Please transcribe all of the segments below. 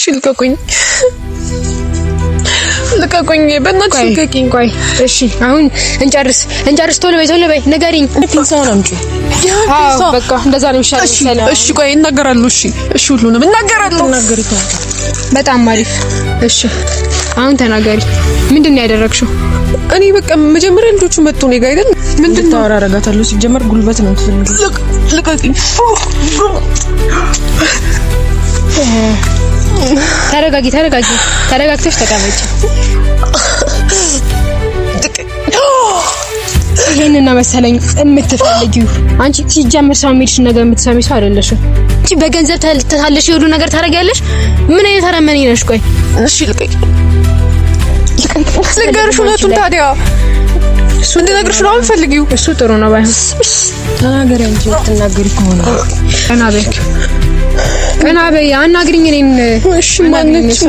ልቀቁኝ በእናትሽ ልቀቂኝ። ቆይ እሺ አሁን እንጨርስ ቶሎ በይ ንገሪኝ። ፒንሳውን አምጪ። አዎ በቃ እንደዛ ነው የሚሻለው። እሺ ቆይ እናገራለሁ። እሺ ሁሉንም እናገራለሁ። በጣም አሪፍ። እሺ አሁን ተናገሪ። ምንድነው ያደረግሽው? እኔ በቃ መጀመሪያ ልጆቹ መጥቶ ነው ጋር አይደል? ምንድነው ታወራረጋታለሁ? ሲጀመር ጉልበት ነው የምትፈልገው። ልቀቂኝ። ተረጋግተሽ ተቀመጪ። ይሄንን መሰለኝ የምትፈልጊው አንቺ። ሲጀምር ሰው የሚልሽ ነገር የምትሰሚ ሰው አይደለሽም። አንቺ በገንዘብ ተታለሽ የሁሉ ነገር ታረጋለሽ። ምን አይነት አረመኔ ነሽ? ቆይ እሺ ልቀቂኝ። ልንገርሽ እውነቱን ታዲያ እሱ እንድነግርሽ ነው የምፈልጊው። እሱ ጥሩ ነው ባይሆን ተናገሪ እንጂ ትናገሪ ከሆነ ቀና በይ አናግሪኝ። እኔን እሺ ማንነች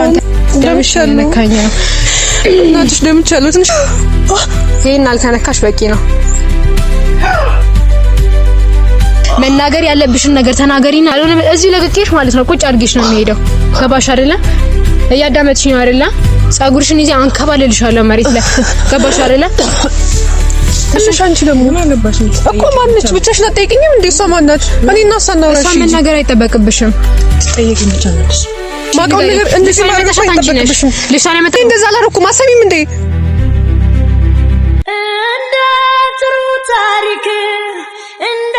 ደምሻለሁ ነው እናትሽ ደምቻለሁ ትንሽ ይሄን አልተነካሽ በቂ ነው። መናገር ያለብሽን ነገር ተናገሪና አልሆነ እዚህ ለቅቄሽ ማለት ነው ቁጭ አድርጌሽ ነው የሚሄደው። ገባሽ አይደለ? እያዳመጥሽኝ ነው አይደለ? ጸጉርሽን ይዤ አንከባልልሻለሁ መሬት ላይ። ገባሽ አይደለ? እሺ አንቺ ደግሞ ምን አለባሽ እኮ ማንነች ብቻሽን አትጠይቂኝም እንዴ? እሷ ማናት? እኔና እሷ እናውራሽ። እሷ መናገር አይጠበቅብሽም። ትጠይቂኝ ብቻ ነሽ። ማቀው ነገር እንደዚህ ማድረግ አይጠበቅብሽም። ልሳኔ መጣ እንደዛ አላረኩም። አሰሚም እንዴ እንደ ጥሩ ታሪክ እንደ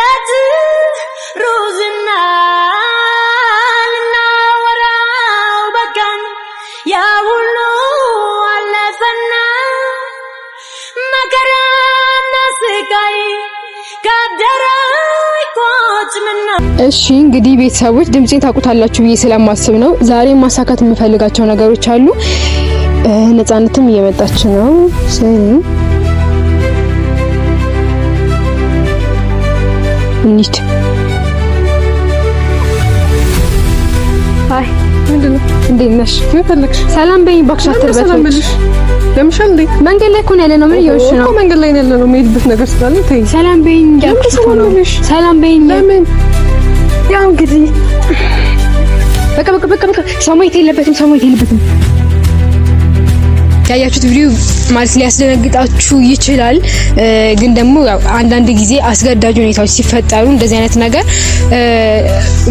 ሩዝና ልናወራው በቃን። ያ ሁሉ አለፈና መከራና ስቃይ ካደረይ ቆጭምና። እሺ እንግዲህ ቤተሰቦች ድምጼን ታውቁታላችሁ ብዬ ስለማስብ ነው ዛሬ ማሳካት የምፈልጋቸው ነገሮች አሉ። ነፃነትም እየመጣች ነው። እንዴት አይ ምንድነው? እንዴት ነሽ? ምን ፈለግሽ? ሰላም በይኝ እባክሽ። አትርበትሽ። ለምሻል እንዴ መንገድ ላይ እኮ ነው ያለነው። ምን እየሆንሽ ነው? እኮ መንገድ ላይ ነው ያለነው። የምሄድበት ነገር ስላለ ተይኝ። ሰላም በይኝ እያልኩሽ ነው። ሰላም በይኝ። ለምን? ያው እንግዲህ በቃ ሰው ማየት የለበትም። ያያችሁት ቪዲዮ ማለት ሊያስደነግጣችሁ ይችላል፣ ግን ደግሞ ያው አንዳንድ ጊዜ አስገዳጅ ሁኔታዎች ሲፈጠሩ እንደዚህ አይነት ነገር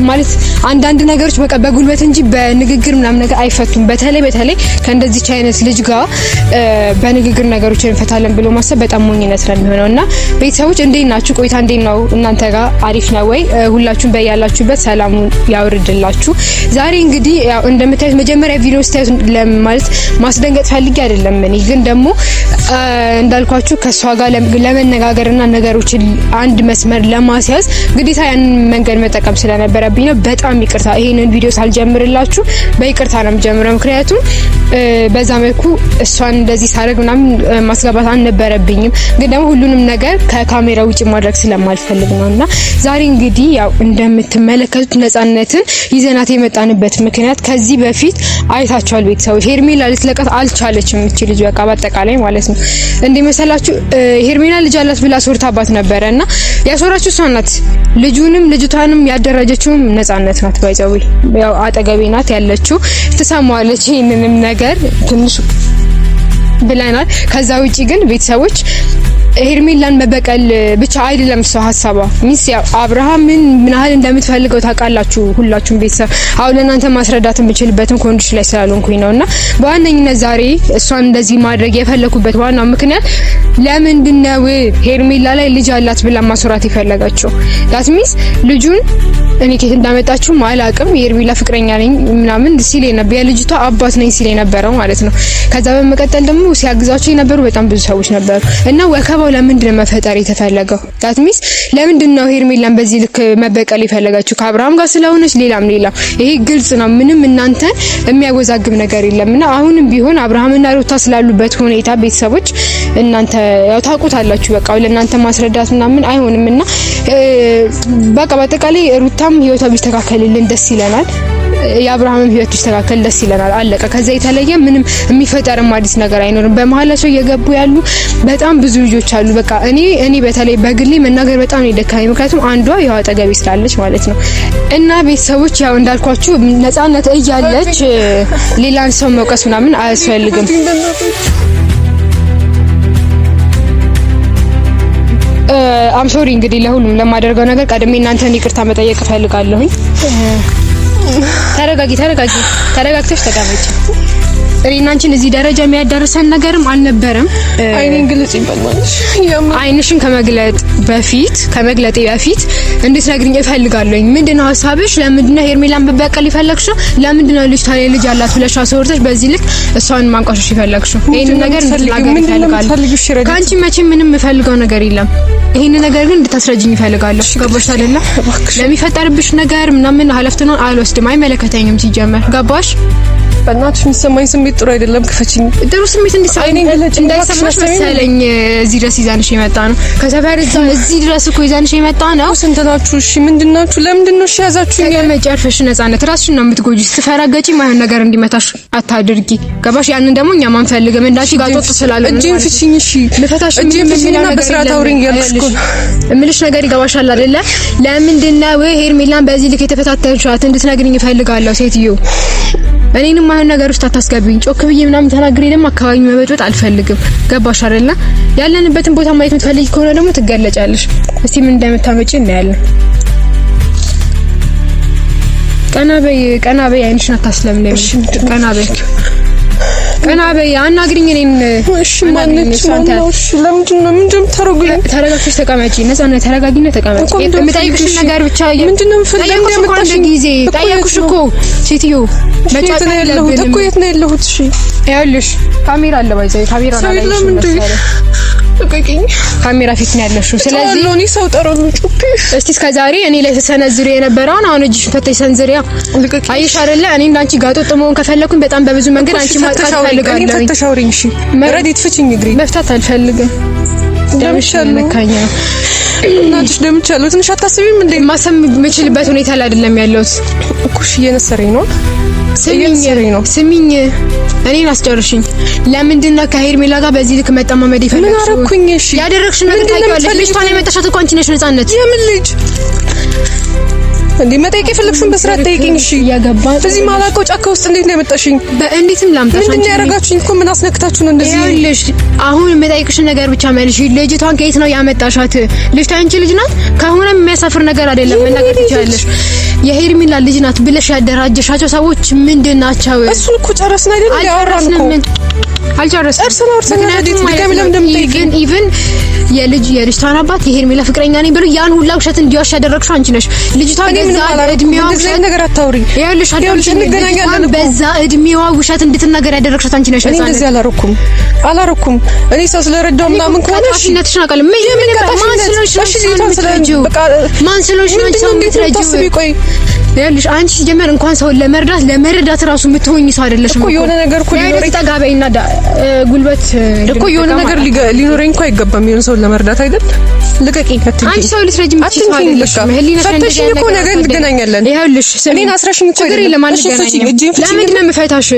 ማለት አንዳንድ ነገሮች በቃ በጉልበት እንጂ በንግግር ምናምን ነገር አይፈቱም። በተለይ ከእንደዚህ አይነት ልጅ ጋር በንግግር ነገሮችን እንፈታለን ብሎ ማሰብ በጣም ሞኝነት ነው የሚሆነውና ቤተሰቦች እንዴት ናችሁ? ቆይታ እንዴት ነው እናንተ ጋር? አሪፍ ነው ወይ? ሁላችሁም በያላችሁበት ሰላሙን ያወርድላችሁ። ዛሬ እንግዲህ ያው እንደምታዩት መጀመሪያ ቪዲዮ ስታዩት ማለት ማስደንገጥ ፈልጌ አይደለም። እኔ ግን ደግሞ እንዳልኳችሁ ከሷ ጋር ለመነጋገርና ነገሮችን አንድ መስመር ለማስያዝ ግዴታ ያንን መንገድ መጠቀም ስለነበረብኝ ነው። በጣም ይቅርታ። ይሄንን ቪዲዮ ሳልጀምርላችሁ በይቅርታ ነው የምጀምረው። ምክንያቱም በዛ መልኩ እሷን እንደዚህ ሳደርግ ምናምን ማስገባት አልነበረብኝም። ግን ደግሞ ሁሉንም ነገር ከካሜራ ውጪ ማድረግ ስለማልፈልግ ነውና ዛሬ እንግዲህ ያው እንደምትመለከቱት ነፃነትን ይዘናት የመጣንበት ምክንያት ከዚህ በፊት አይታችኋል ቤተሰቦች። ሄርሜላ ልትለቀት አልቻለችም እቺ ልጅ በቃ በአጠቃላይ ማለት ነው። እንዴ መሰላችሁ ሄርሜላ ልጅ አላት ብላ ሶርታባት ነበርና ያሶራችሁ እሷ ናት። ልጅቷንም ያደረጀችውም ነፃነት ናት። ባይዘው ያው አጠገቤ ናት ያለችው። ትሰማዋለች ይሄንንም ነገር ትንሽ ብለናል። ከዛ ውጪ ግን ቤተሰቦች ሄርሜላን መበቀል ብቻ አይደለም እሷ ሐሳቧ። ሚስ ያው አብርሃምን ምን ያህል እንደምትፈልገው ታውቃላችሁ ሁላችሁም ቤተሰብ። አሁን ለእናንተ ማስረዳት የምችልበትም ኮንዲሽን ላይ ስላልሆንኩኝ ነውና በዋነኝነት ዛሬ እሷን እንደዚህ ማድረግ የፈለኩበት ዋናው ምክንያት ለምንድነው ሄርሜላ ላይ ልጅ አላት ብላ ማስወራት የፈለጋችሁ? ዳት ሚስ ልጁን እኔ ከየት እንዳመጣችሁ አላውቅም። የሄርሜላ ፍቅረኛ ነኝ ምናምን ሲል ነበር፣ የልጅቷ አባት ነኝ ሲል ነበረው ማለት ነው። ከዛ በመቀጠል ደግሞ ሲያግዛቸው የነበሩ በጣም ብዙ ሰዎች ነበሩ እና ወከባው ለምንድነው መፈጠር የተፈለገው? ዳት ሚስ ለምንድነው ሄርሜላን በዚህ ልክ መበቀል የፈለጋችሁ? ከአብርሃም ጋር ስለሆነች ሌላም ይሄ ግልጽ ነው። ምንም እናንተ የሚያወዛግብ ነገር የለምና አሁንም ቢሆን አብርሃምና ሩታ ስላሉበት ሁኔታ ቤተሰቦች እናንተ ያው ታውቁታላችሁ። በቃ ለእናንተ ማስረዳት ምናምን አይሆንምና በቃ በአጠቃላይ ሩታም ህይወቷ ቢስተካከልልን ደስ ይለናል። የአብርሃምም ህይወት ይስተካከል፣ ደስ ይለናል። አለቀ። ከዛ የተለየ ምንም የሚፈጠርም አዲስ ነገር አይኖርም። በመሀላቸው እየገቡ ያሉ በጣም ብዙ ልጆች አሉ። በቃ እኔ በተለይ በግሌ መናገር በጣም ነው የደካኝ፣ ምክንያቱም አንዷ ያው አጠገቤ ስላለች ማለት ነው። እና ቤተሰቦች ያው እንዳልኳችሁ ነፃነት እያለች ሌላን ሰው መውቀስ ምናምን አያስፈልግም። አም ሶሪ እንግዲህ ለሁሉም ለማደርገው ነገር ቀድሜ እናንተን ይቅርታ መጠየቅ እፈልጋለሁኝ። ተረጋግተሽ ተቀመጪ። እኔና አንቺን እዚህ ደረጃ የሚያዳርሰን ነገርም አልነበረም። አይኔን ግለጽ ይባላልሽ። አይንሽን ከመግለጤ በፊት እንድትነግሪኝ እፈልጋለሁ። ምንድነው ሀሳብሽ? ለምንድነው ሄርሜላን በበቀል ይፈልግሽው? ለምንድነው ልጅቷ ልጅ አላት ብለሽ አስወርተሽ በዚህ ልክ እሷን ማንቋሸሽ ይፈልግሽው? ይሄን ነገር እንድትናገሪ እፈልጋለሁ። ካንቺ መቼም ምንም የምፈልገው ነገር የለም። ይሄን ነገር ግን እንድታስረጅኝ እፈልጋለሁ። ገባሽ አይደለ? ለሚፈጠርብሽ ነገር ምናምን ኃላፊነቱን አልወስድም። አይመለከተኝም ሲጀመር። ገባሽ? በእናትሽ የሚሰማኝ ስሜት ጥሩ አይደለም። ክፈችኝ። ጥሩ ስሜት እንዳይሰማሽ መሰለኝ እዚህ ድረስ ይዛንሽ የመጣ ነው። ከሰፈር እዚህ ድረስ እኮ ይዛንሽ የመጣ ነው። ስንት ናችሁ? እሺ ምንድናችሁ? ለምንድን ነው እሺ ያዛችሁኝ? መጨረሻሽ ነፃነት ራስሽን ነው የምትጎጂ። ስትፈራገጪ ማይሆን ነገር እንዲመታሽ አታድርጊ። ገባሽ? ያንን ደግሞ እኛ ማንፈልግም። እንዳንቺ ጋጦጥ ስላለ እጄን ፍቺኝ። እሺ ልፈታሽ እንጂና በስርዓት አውሪኝ ያልኩሽ እኮ እምልሽ ነገር ይገባሻል አይደለ? ለምንድን ነው ሄርሜላን በዚህ ልክ የተፈታተንሻት እንድትነግሪኝ እፈልጋለሁ ሴትዮ። እኔንም ማይሆን ነገር ውስጥ አታስገቢኝ። ጮክ ብዬ ምናምን ተናግሬ ደግሞ አካባቢ መበጥበጥ አልፈልግም። ገባሽ አይደለ? ያለንበትን ቦታ ማየት የምትፈልጊ ከሆነ ደግሞ ትገለጫለሽ። እስቲ ምን እንደምታመጪ እናያለን። ቀና በይ አይንሽን አታስለምለኝ። ቀና በይ አናግሪኝ እኔን። እሺ ማነች? እሺ ለምንድን ነው የምታረጉኝ? ተረጋግተሽ ተቀመጪ። ነፃነት ተረጋጊና ተቀመጪ። የምጠይቅሽ ነገር ብቻ ምንድን ነው የምፈልገው? ጠየቅኩሽ እኮ ሴትዮ። የት ነው ያለሁት? እሺ ይኸውልሽ ካሜራ አለ ባይዘይ ካሜራ ነው ካሜራ ፊት ነው ያለሽው። ስለዚህ እኔ ሰው ጠረኑ ጩፒ እስቲ እስከዛሬ እኔ ላይ ተሰነዝሪ የነበረውን አሁን እጅሽ ፈተሽ ሰንዝሪያ። አይሽ አይደለ? እኔ እንዳንቺ ጋጦጥ መሆን ከፈለኩኝ በጣም በብዙ መንገድ አንቺ ማጥፋት ፈልጋለሁ። እኔ ፈተሻውሪኝ። እሺ ረዲት ፍቺኝ። እግሬ መፍታት አልፈልግም። ደምሻለሁ እናትሽ ደምቻለሁ። ትንሽ አታስቢም እንዴ? ማሰብ የምችልበት ሁኔታ ላይ አይደለም ያለሁት እኮ። እሺ እየነሰረኝ ነው። ስሚኝ እኔን አስጨርሽኝ። ለምንድን ነው ከሄርሜላ ጋር በዚህ ልክ መጣማመድ ይፈልጋል? ምን አረኩኝ? እሺ ያደረግሽ ነገር ታውቂዋለሽ። ልጅቷን የመጣሻት እኮ አንቺ ነሽ ነፃነት። የምን ልጅ እንዴ? መጠየቅ የፈለግሽውን በስርዓት ጠይቂኝ። እሺ እዚህ ማላውቀው ጫካ ውስጥ እንዴት ነው የመጣሽኝ? በእንዴትም ላምጣሽ? ምንድን ነው ያደረጋችሁኝ? እኮ ምን አስነክታችሁ ነው እንደዚህ? ይኸውልሽ አሁን የምጠይቅሽን ነገር ብቻ መልሽ። ልጅቷን ከየት ነው ያመጣሻት? ልጅቷ አንቺ ልጅ ናት? ከሆነ የሚያሳፍር ነገር አይደለም መናገር ትችያለሽ። የሄርሜላ ልጅ ናት ብለሽ ያደራጀሻቸው ሰዎች ምንድን ናቸው? እሱን እኮ ጨረስን አይደል? ያወራን እኮ አልጨረስንም። ምክንያቱም ኢቭን የልጅቷን አባት የሄርሜላ ፍቅረኛ ነኝ ብሎ ያን ሁላ ውሸት እንዲዋሽ ያደረግሽው አንቺ ነሽ። ልጅቷ ገዛ እድሜዋ ውሸት ነገር አታውሪ። ይኸውልሽ እንገናኛለን። በዛ እድሜዋ ውሸት እንድትናገር ያደረግሻት አንቺ ነሽ። እኔ እንደዚህ አላረኩም። እኔ ሰው ስለረዳው ምናምን ከሆነ እሺ ነትሽን አውቃለሁ። ማን ስለሆንሽ ነው ሰው የምትረጂው? ቆይ ይኸውልሽ አንቺ ሲጀመር እንኳን ሰው ለመረዳት ራሱ የምትሆኝ ሰው አይደለሽም እኮ። የሆነ ነገር እኮ ሊኖረኝ ተጋበይና ጉልበት እኮ የሆነ ነገር ሊኖረኝ እኮ አይገባም። የሆነ ሰው ለመርዳት አይደል? ልቀቂኝ። አንቺ ሰው ልትረጂ የምትችይው አይደለሽም። ፈተሽኝ እኮ ነገ እንገናኛለን። ይኸውልሽ እኔን አስረሽኝ እኮ አይደለም። ለምንድን ነው የምፈታሽ?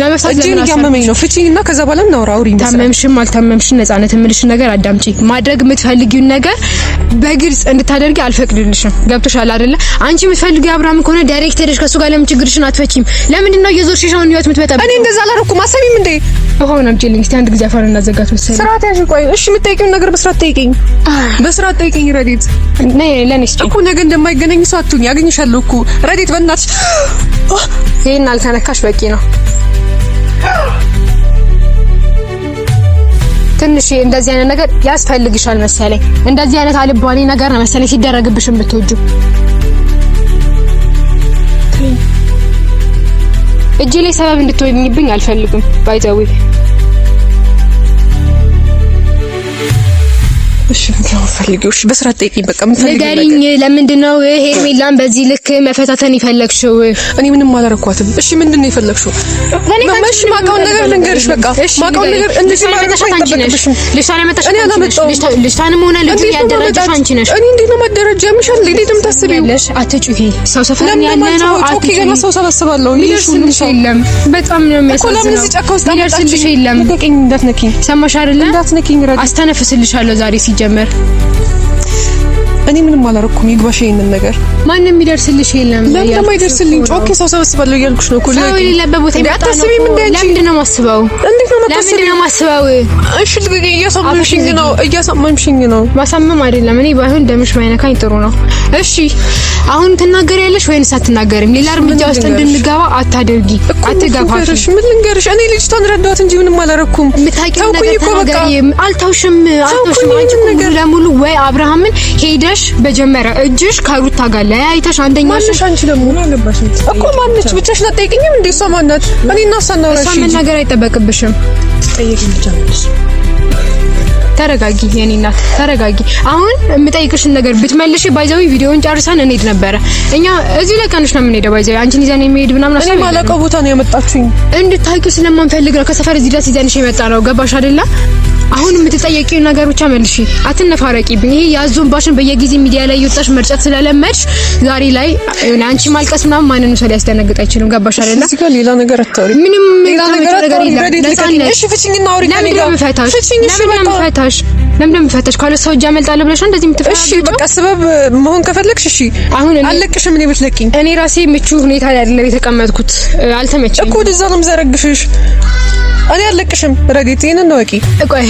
ለመፍታት እጄን እያመመኝ ነው። ፍቺኝና ከዛ በኋላ እናውራ። አውሪኝ። ታመምሽም አልታመምሽም ነፃነት የምልሽን ነገር አዳምጪ። ማድረግ የምትፈልጊውን ነገር በግልጽ እንድታደርጊ አልፈቅድልሽም። ገብቶሻል አይደለ? አንቺ የምትፈልጊው አብርሃም ከሆነ ዳይሬክት ሄደሽ ከሱ ጋር ለምን ችግርሽን አትፈቺም? ለምንድን ነው የዞርሽ ነው ህይወት የምትበጠብጥ? እኔ እንደዛ አላረኩም። አሰሚም እንዴ? አሁን አምጪልኝ እስቲ አንድ ጊዜ አፋር እናዘጋት መሰለኝ። ስርዓት ያዥ። ቆይ እሺ የምትጠይቂውን ነገር በስርዓት ጠይቂኝ። በስርዓት ጠይቂኝ ረዲት። ለኔ እስኪ እኮ ነገ እንደማይገናኝ ሰው አትሁኝ። ያገኝሻለሁ እኮ ረዲት። በእናትሽ ይሄን አልተነካሽ በቂ ነው። ትንሽ እንደዚህ አይነት ነገር ያስፈልግሻል መሰለኝ። እንደዚህ አይነት አልባሌ ነገር ነው መሰለኝ ሲደረግብሽ የምትወጂው። እጄ ላይ ሰበብ እንድትሆኝብኝ አልፈልግም። ባይዘዊ እሺ ምንድነው ፈልጊው? እሺ በስርዓት ጠይቂኝ። በቃ ምን ፈልጊው? ንገሪኝ። ለምንድነው ሄርሜላን በዚህ ልክ መፈታተን ይፈለግሽው? እኔ ምንም አላረኳትም። እሺ ምንድነው የፈለግሽው? ማማሽ ማቃውን ነገር ልንገርሽ። በቃ ማቃውን ነገር እንደዚህ ማረጋሽ አንቺ ነሽ። ልጅቷን ያመጣሽ ልጅቷንም ሆነ ልጅ ያደረጃሽ አንቺ ነሽ። እኔ እንዴት ነው ማደረጃ ምሻል? እንዴት ነው የምታስቢው? አትጩሂ። ሰው ሰፈር ያለ ነው። ኦኬ ገና ሰው ሰበስባለሁ። ይደርስልሽ የለም። በጣም ነው የሚያሳዝነው። ኮላም እዚህ ጫካ ውስጥ ይደርስልሽ የለም። ልቀቂኝ፣ እንዳትነኪኝ። ሰማሽ አይደለ? እንዳትነኪኝ። አስተነፍስልሻለሁ ዛሬ ሲጀመር። እኔ ምንም አላረኩም። ይግባሽ ይሄንን ነገር ማንም ይደርስልሽ የለም። ለምን አይደርስልኝ? ኦኬ ሰው ሰበስባለሁ እያልኩሽ ነው እኮ። ሰው የሌለበት ቦታ አታስቢም እንዴ አንቺ? ለምንድን ነው የማስበው? እንዴት ነው የማታስቢው? ለምንድን ነው የማስበው? እሺ ልቀቂኝ። እያሳመምሽኝ ነው። ማሳመም አይደለም። እኔ ባይሆን ደምሽ ማይነካኝ ጥሩ ነው። እሺ አሁን ትናገሪያለሽ ወይንስ አትናገሪም? ሌላ እርምጃ ውስጥ እንድንገባ አታደርጊ፣ አትገፋሽ። ምን ልንገርሽ? እኔ ልጅቷን ረዳኋት እንጂ ምንም አላረኩም። የምታውቂው ነገር ተናገሪ። አልተውሽም። አንቺ ነገር ለሙሉ ወይ አብርሃምን ሄደሽ በጀመረ እጅሽ ከሩታ ጋር ለያይተሽ አንደኛሽ አንቺ ደግሞ ምን አለባሽ እኮ ማነች? ብቻሽን አትጠይቂኝም እንዴ? እሷ ማናት? እኔ እና እሷ ነው እሷ ምን ነገር አይጠበቅብሽም። ጠይቂኝ ብቻ ነሽ። ተረጋጊ የኔ እናት ተረጋጊ። አሁን የምጠይቅሽን ነገር ብትመልሺ ባይዘው ቪዲዮውን ጨርሰን እንሄድ ነበረ። እኛ እዚህ ላይ ቀንሽ ነው የምንሄደው። ባይዘው አንቺን ይዘን የሚሄድ ምናምን እኔ ማለቀው ቦታ ነው ያመጣችሁኝ። እንድታውቂው ስለማንፈልግ ነው ከሰፈር እዚህ ድረስ ይዘንሽ የመጣ ነው። ገባሽ አይደለ? አሁን የምትጠየቂው ነገር ብቻ መልሺ። አትነፋረቂብኝ። ይሄ ያዞንባሽን በየጊዜ ሚዲያ ላይ ይወጣሽ መርጨት ስለለመድሽ ዛሬ ላይ አንቺ ማልቀስ ምናምን ማንንም ሰው ሊያስደነግጥ አይችልም። ገባሽ አይደለ? እዚህ ጋር ሌላ ነገር አታውሪ። ምንም ሌላ ነገር የለም። እሺ ፍቺኝና አውሪ ከኔ ጋር። ለምን ፈታሽ? ካለ ሰው እጅ አመልጣለሁ ብለሽ እንደዚህ የምትፈራ? እሺ በቃ ሰበብ መሆን ከፈለግሽ እሺ አሁን አለቅሽም። እኔ ብትለቂኝ እኔ ራሴ ምቹ ሁኔታ ላይ አይደለም የተቀመጥኩት። አልተመቸኝም እኮ ወደዛ ነው የምዘረግፍሽ። እኔ አለቅሽም። ረዲት ይሄንን ነው ወቂ። ቆይ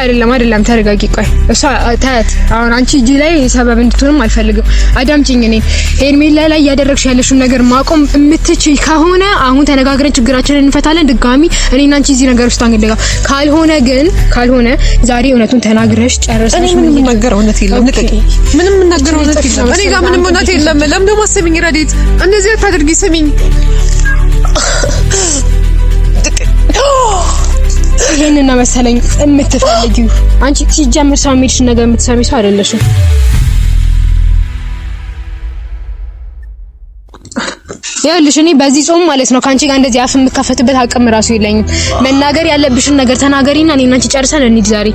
አይደለም ተረጋጊ። ቆይ እሷ ታያት። አሁን አንቺ እጅ ላይ ሰበብ እንድትሆንም አልፈልግም። አዳምጪኝ። እኔ ሄርሜላ ላይ ያደረግሽ ያለሽውን ነገር ማቆም የምትችይ ከሆነ አሁን ተነጋግረን ችግራችንን እንፈታለን። ድጋሚ እኔና አንቺ እዚህ ነገር ውስጥ አንገደጋ። ካልሆነ ዛሬ እውነቱን ተናግረሽ ጨርሰሽ። እኔ ምንም ነገር እውነት የለም። ንቀቂ። ምንም ነገር እውነት የለም። እኔ ጋር ምንም እውነት የለም። ለምን ደግሞ አሰሚኝ ረዲት፣ እንደዚህ አታድርጊ። ስሚኝ ይሄንን መሰለኝ የምትፈልጊው አንቺ ሲጀምር ሰው የሚልሽን ነገር የምትሰሚ ሰው አይደለሽም። ይኸውልሽ እኔ በዚህ ጾም ማለት ነው ካንቺ ጋር እንደዚህ አፍ የምከፈትበት አቅም ራሱ የለኝም። መናገር ያለብሽን ነገር ተናገሪና እኔና አንቺ ጨርሰን እንሂድ ዛሬ።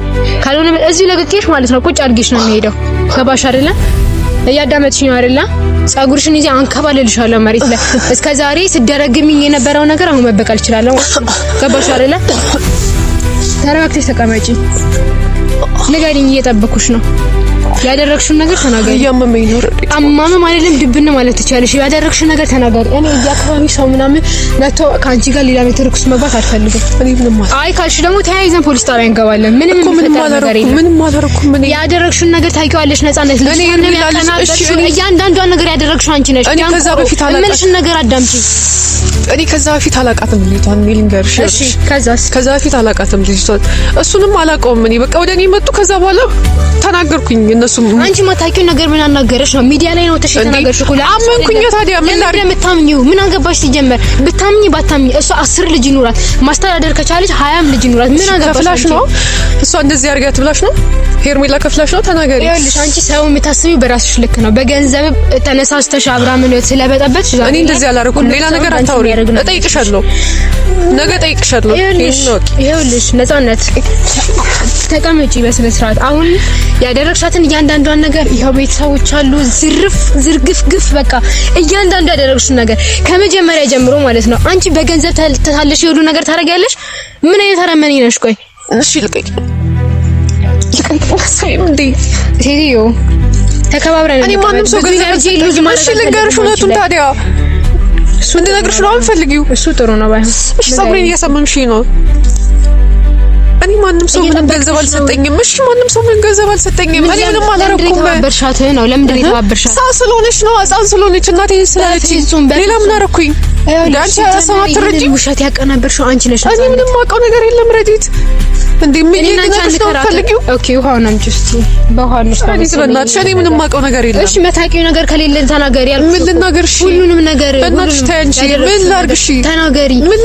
ካልሆነ እዚህ ለቅቄሽ ማለት ነው ቁጭ አድርጌሽ ነው የሚሄደው። ገባሽ አይደለ? እያዳመጥሽኝ ነው አይደለ? ጸጉርሽን ይዤ አንከባልልሻለሁ መሬት ላይ። እስከዛሬ ስደረግሚኝ የነበረው ነገር አሁን መበቀል እችላለሁ። ገባሽ አይደለ? ተረጋግተሽ ተቀመጪ። ንገሪኝ፣ እየጠበኩሽ ነው። ያደረግሽውን ነገር ተናገሪ። ያመመኝ ነው ረዲት። አማመም አይደለም ድብን ማለት ትችያለሽ። ያደረግሽውን ነገር ተናገሪ። እኔ እዚህ አካባቢ ሰው ምናምን መጥቶ ካንቺ ጋር ሌላ ሜትር ውስጥ መግባት አልፈልግም። እኔ ምንም ማለት አይ ካልሽ ደግሞ ተያይዘን ፖሊስ ጣቢያ እንገባለን። ምንም ነገር የለም። ምንም አላደረኩም። ምን ያደረግሽውን ነገር ታውቂዋለሽ። ነፃነት ልጅ ምንም ያቀናበርሽው እያንዳንዷን ነገር ያደረግሽው አንቺ ነሽ። እኔ ከዛ በፊት ምንሽን ነገር አዳምጪ። እኔ ከዛ በፊት አላቃትም ልጅቷን። ምን ልንገርሽ? እሺ ከዛ በፊት አላቃትም ልጅቷን። እሱንም አላቀውም እኔ። በቃ ወደኔ መጡ። ከዛ በኋላ ተናገርኩኝ። እነሱም አንቺ ማታውቂው ነገር ምን አናገረሽ ነው? ሚዲያ ላይ ነው ተሽተናገርሽ እኮ አመንኩኝ። ታዲያ ምን ላድርግ? ለምታምኚው ምን አገባሽ? ሲጀመር ብታምኚ ባታምኚ እሷ 10 ልጅ ይኑራት ማስተዳደር ከቻለች 20 ልጅ ይኑራት ምን አገባሽ? ከፍላሽ ነው እሷ እንደዚህ አርጋት ብላሽ ነው? ሄርሜላ ከፍላሽ ነው? ተናገሪ። ይኸውልሽ አንቺ ሰው የምታስቢው በራስሽ ልክ ነው። በገንዘብ ተነሳስተሽ አብራምን ስለበጠበጥሽ እኔ እንደዚህ አላረኩም። ሌላ ነገር አታውሪ። እጠይቅሻለሁ፣ ነገ እጠይቅሻለሁ። ይኸውልሽ ነፃነት ተቀመጪ በስነ ስርዓት። አሁን ያደረግሻትን እያንዳንዷን ነገር ይኸው ቤተሰቦች አሉ ዝርግፍ በቃ እያንዳንዱ ያደረግሽውን ነገር ከመጀመሪያ ጀምሮ ማለት ነው። አንቺ በገንዘብ ተታለሽ የሁሉ ነገር ታደርጊያለሽ። ምን አይነት አረመኔ ነሽ? ቆይ እሺ ልቀቂ ሰይም እንዴ ሴትዮ ተከባብረን እኔ ማንም ሰው ገንዘብ እሺ ልንገርሽ እውነቱን ታዲያ እሱ እንድነግርሽ ነው የምፈልጊው። እሱ ጥሩ ነው ባይሆን እሺ ፀጉሬን እያሳመምሽኝ ነው። እኔ ማንም ሰው ምንም ገንዘብ አልሰጠኝም። እሺ ማንም ሰው ምንም ገንዘብ አልሰጠኝም። እኔ ምንም አላረኩም። ተባበርሻት ነው ለምንድን ነው የተባበርሻት? ስለሆነች ነው ህፃን ስለሆነች እናቴ ስላለችኝ ሌላ ምን አረኩኝ? ዳንቻ ሰው አትረጂ። ውሸት ያቀናበርሽው አንቺ ነሽ። እኔ ምንም ማውቀው ነገር የለም። ረዲት እንዴ ምን ይነካልከው? ኦኬ ውሃውን አምጪ እስቲ። በውሃው ነው በእናትሽ እኔ ምንም ማውቀው ነገር የለም። እሺ መታቂው ነገር ከሌለ ተናገሪ ያልኩሽ። ምን ልናገር? እሺ ሁሉንም ነገር በእናትሽ ታንቺ ምን ላድርግ? እሺ ተናገሪ። ምን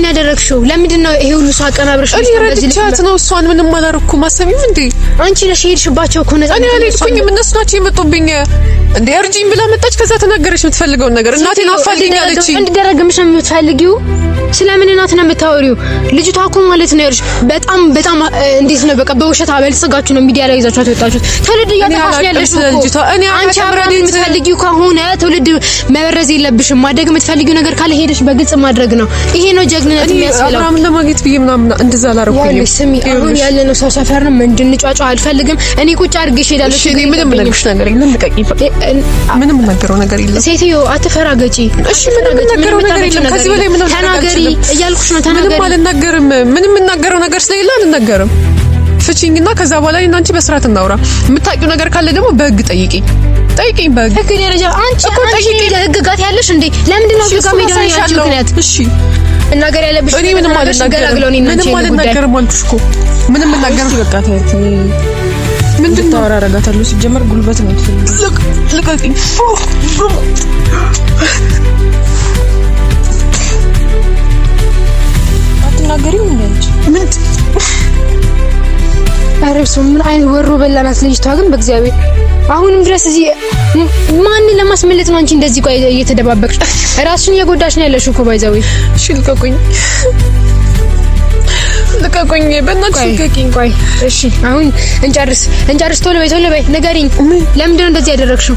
ያደረግሽው? ለምንድን ነው ይሄ ሁሉ ሰው አቀናብረሽ? እኔ ረድቻት ነው እሷን ምንም አላደረኩም። አሰሚም እንዴ አንቺ ነሽ ሄድሽባቸው እኮ ነፃ። እኔ አልሄድኩኝም፣ እነሱ ናቸው የመጡብኝ። እንዴ እርጂኝ ብላ መጣች። ከዛ ተናገረች የምትፈልገውን ነገር። እናቴን አፋልኝ አለች። እንድደረግምሽ ነው የምትፈልጊው? ስለምን እናት ነው የምታወሪው? ልጅቷ እኮ ማለት ነው ያልሽ በጣም እንዴት ነው በቃ በውሸት አበልጽጋችሁ ነው ሚዲያ ላይ ይዛችኋት ወጣችሁት። ትውልድ እያጠፋሽ ያለሽ ልጅቷ። አንቺ አብራሪ የምትፈልጊው ከሆነ ትውልድ መበረዝ የለብሽም። ማድረግ የምትፈልጊው ነገር ካለ ሄደሽ በግልጽ ማድረግ ነው። ይሄ ነው ጀግንነት የሚያስፈልገው። አብራም ለማግኘት ብዬ ምናምን እንደዛ አላረኩኝም። ስሚ አሁን ያለነው ሰው ሰፈር ነው። እንድንጫጫ አልፈልግም። እኔ ቁጭ አድርጌሽ ሄዳለሁ። እሺ ምንም ነገርሽ ነገር የለም። ልቀቂኝ። ምንም ነገረው ነገር የለም። ሴትዮ አትፈራገጪ። እሺ ምንም ነገረው ነገር የለም። ከዚህ በላይ ምንም ተናገሪ እያልኩሽ ነው። ተናገሪ። ምንም አልናገርም። ምንም የምናገረው ነገር ስለሌለ አልናገርም። ፍቺኝና ከዛ በኋላ እናንቺ በስርዓት እናውራ። የምታውቂው ነገር ካለ ደግሞ በህግ ጠይቂኝ። በህግ ደረጃ አንቺ ለህግ ጋት ያለሽ እንዴ? ለምንድን ነው ጋር ሜዳ ላይ ያልሽው ምክንያት? እሺ እናገር ያለብሽ እኔ ምንም አልናገርም። ምንም አልናገርም አልኩሽ እኮ ምንም እናገር በቃ ታይት ምንድን ነው አራራጋታለሁ። ሲጀመር ጉልበት ነው ትፈልግ ልቀቂኝ። አትናገሪም እንዴ? ምን አረብስ ምን አይነት ወሮ በላናት ልጅቷ ግን በእግዚአብሔር አሁንም ድረስ እዚህ ማን ለማስመለጥ ነው አንቺ እንደዚህ ቆይ እየተደባበቅሽ ራስሽን እየጎዳሽ ነው ያለሽው እኮ ባይዛዊ። እሺ ልቀቁኝ በእናትሽ ልቀቂኝ። ቆይ እሺ አሁን እንጨርስ ቶሎ በይ ንገሪኝ። ለምንድን ነው እንደዚህ ያደረግሽው?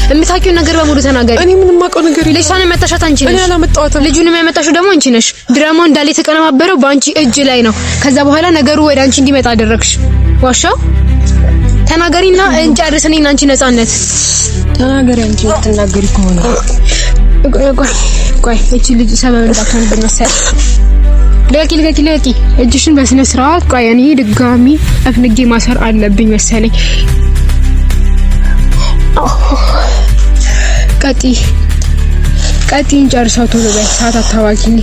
የምታውቂው ነገር በሙሉ ተናገሪ። እኔ ምንም ማውቀው ነገር የለም። ልጅቷን ያመጣሻት አንቺ ነሽ። እኔ አላመጣኋትም። ልጁንም ያመጣሽው ደግሞ አንቺ ነሽ። ድራማው እንዳለ የተቀነባበረው በአንቺ እጅ ላይ ነው። ከዛ በኋላ ነገሩ ወደ አንቺ እንዲመጣ አደረግሽ። ዋሻው ተናገሪና እንጨርስ። እኔና አንቺ ነፃነት ተናገሪ። አንቺ ትናገሪ ከሆነ ቆይ እቺ ልጅ ሰበብ እንዳትሆንብን መሰለኝ። ለቂ እጅሽን በስነ ስርዓት። ቆይ እኔ ድጋሚ አፍንጌ ማሰር አለብኝ መሰለኝ። ቀጥይ እንጨርሰው ቶሎ በይ። ሰዓት አታባኪኝ።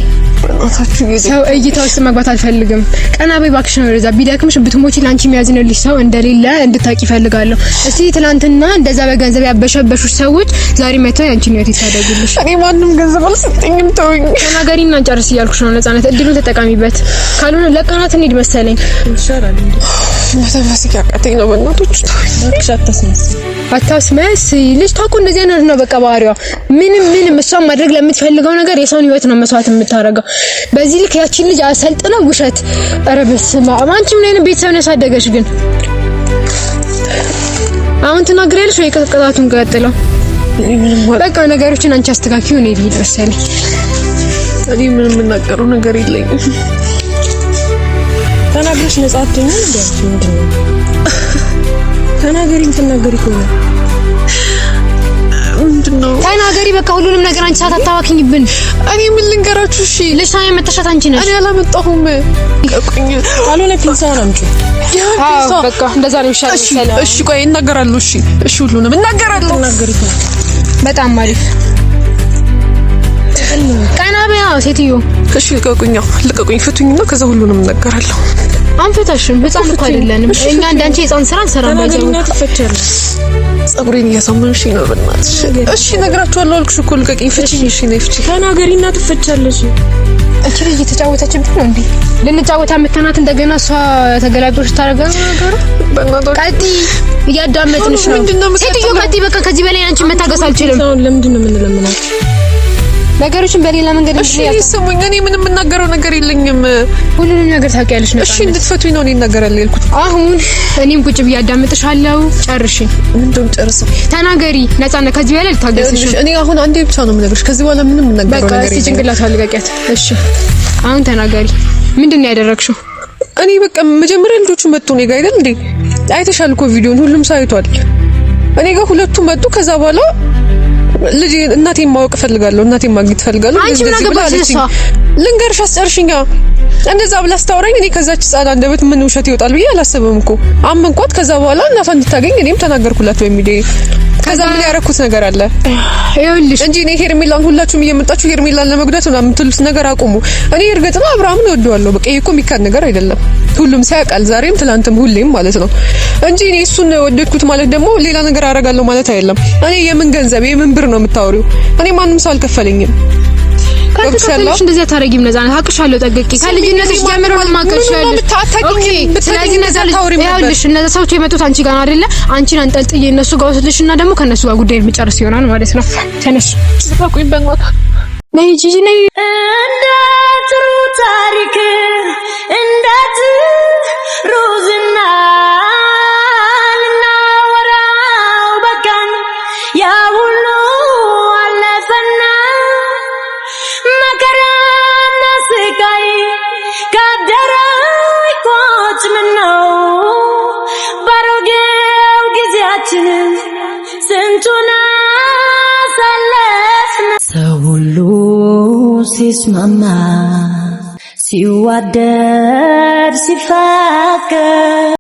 ሰው እይታ ውስጥ መግባት አልፈልግም። ቀና በይ እባክሽ ነው ወደዛ። ቢደክምሽ ብትሞቺ ላንቺ የሚያዝንልሽ ሰው እንደሌለ እንድታቂ ፈልጋለሁ። እስቲ ትናንትና እንደዛ በገንዘብ ያበሸበሹሽ ሰዎች ዛሬ መተው ያንቺ ነው የታደጉልሽ። እኔ ማንም ገንዘብ አልሰጠኝም። ተወኝ። ተናገሪና እንጨርስ እያልኩሽ ነው። ነፃነት እድሉን ተጠቃሚበት። ካልሆነ ለቀናት እንሂድ መሰለኝ። ይሻላል እንዴ? ማተማሲ ያቃተኝ ነው። በእናቶች ተወኝ። አታስመስይ። ልጅቷ እኮ እንደዚህ አይነት ነው በቃ ባህሪዋ። ምንም እሷ ማድረግ ለምትፈልገው ነገር የሰውን ህይወት ነው መስዋዕት የምታረገው። በዚህ ልክ ያቺን ልጅ አሰልጥነው ውሸት። ኧረ በስመ አብ። አንቺ ምን አይነት ቤተሰብ ነው ያሳደገሽ ግን? አሁን ትናገሪያለሽ ወይ ቅጣቱን ቀጥለው? በቃ ነገሮችን አንቺ አስተካክዪው። እኔ ልሂድ መሰለኝ። እኔ ምንም የምናገረው ነገር የለኝም። ተናግረሽ ነፃ አትሆኚ እንዴ? ተናገሪኝ። ትናገሪ ከሆነ ምንድነው? ተናገሪ በቃ ሁሉንም ነገር አንቺ ሳታታዋክኝብን። እኔ ምን ልንገራችሁ? እሺ ልጅቷን ያመጣሻት አንቺ ነሽ። እኔ አላመጣሁም። ቀቁኝ። ካልሆነ ፒንሳውን አምጪ። አዎ በቃ እንደዛ ነው ይሻላል። እሺ ቆይ እናገራለሁ። እሺ ሁሉንም እናገራለሁ። ተናገሪ። በጣም አሪፍ። ቀና በያ ሴትዮ። እሺ ልቀቁኝ። ፍቱኝና ከዛ ሁሉንም እናገራለሁ። አንፈታሽም። ህፃን እኮ አይደለንም እኛ። እንዳንቺ ህፃን ስራ እንሰራለን። ተናገሪና ትፈቻለሽ። ጸጉሬን እያሳመንሽኝ ነው በእናትሽ። እሺ እነግራችኋለሁ አልኩሽ እኮ ልቀቂኝ። ፍቺኝ። እሺ ነይ ፍቺ። ተናገሪና ትፈቻለሽ። እቺ ልጅ የተጫወተችብኝ ነው እንዴ? ልንጫወታ መተናት እንደገና እሷ ተገላግሎሽ ታረጋጋ ነገር በእናትሽ። ቀጥይ፣ እያዳመጥንሽ ነው ሴትዮ። ቀጥይ በቃ። ከዚህ በላይ አንቺ መታገስ አልችልም። ለምንድን ነው የምንለምናት? ነገሮችን በሌላ መንገድ እሺ ይስሙኝ። እኔ ምንም የምናገረው ነገር የለኝም። ሁሉንም ነገር ታውቂያለሽ ነው። እሺ እንድትፈቱኝ ነው እኔ እናገራለሁ ያልኩት። አሁን እኔም ቁጭ ብዬ አዳምጥሻለሁ። ጨርሽ። ምንድነው ጨርሰው? ተናገሪ ነፃነት። ከዚህ በኋላ ልታገስሽ። እኔ አሁን አንዴ ብቻ ነው የምነግርሽ። ከዚህ በኋላ ምንም የምናገረው ነገር የለም። በቃ ጭንቅላት አልጋቂያት። እሺ አሁን ተናገሪ። ምንድነው ያደረግሽው? እኔ በቃ መጀመሪያ ልጆቹ መጡ እኔ ጋር አይደል እንዴ? አይተሻል እኮ ቪዲዮን፣ ሁሉም ሳይቷል። እኔ ጋር ሁለቱ መጡ። ከዛ በኋላ ልጅ እናቴን ማወቅ ፈልጋለሁ፣ እናቴን ማግኘት ፈልጋለሁ። አንቺ ምን አገባሽ? እሷ ልንገርሽ አስጨርሽኛ። እንደዛ ብላ ስታወራኝ እኔ ከዛች ህፃን አንደበት ምን ውሸት ይወጣል ብዬ አላሰብም እኮ። አመንኳት። ከዛ በኋላ እናቷን እንድታገኝ እኔም ተናገርኩላት በሚዲያ። ከዛ ምን ያረኩት ነገር አለ ይኸውልሽ እንጂ እኔ ሄርሜላን ሁላችሁም እየመጣችሁ ሄርሜላን ለመጉዳት ምናምን የምትሉት ነገር አቁሙ። እኔ እርግጥ ነው አብርሃምን እወደዋለሁ። በቃ ይሄ እኮ የሚካድ ነገር አይደለም። ሁሉም ሲያውቃል፣ ዛሬም ትላንትም ሁሌም ማለት ነው እንጂ እኔ እሱን ወደድኩት ማለት ደግሞ ሌላ ነገር አደርጋለሁ ማለት አይደለም። እኔ የምን ገንዘብ የምን ብር ነው የምታወሪው? እኔ ማንም ሰው አልከፈለኝም። ከተከፈለሽ እንደዚህ አታረጊም። ነፃነት አቅሻለሁ ጠግቄ ከልጅነትሽ ጀምሮ ማቀሻለሽ። ኦኬ ስለዚህ ይኸውልሽ እነዛ ሰዎች የመጡት አንቺ ጋር አይደለ? አንቺን አንጠልጥዬ እነሱ ጋር ወስድልሽና ደግሞ ከነሱ ጋር ጉዳይ የሚጨርስ ይሆናል ማለት ነው። ተነሽ ተቆይ በእንግዋታ ነይ ጂጂ ነይ። እንደ ጥሩ ታሪክ እንደ ሩዝና እናወራው በቃን ያ ሁሉ አለፈና መከራና ስቃይ ካደረይ ቆጭ ምነው ባሮጌው ጊዜያችን ስንቱን አሳለፍን። ሰው ሁሉ ሲስማማ ሲዋደድ ሲፋቀር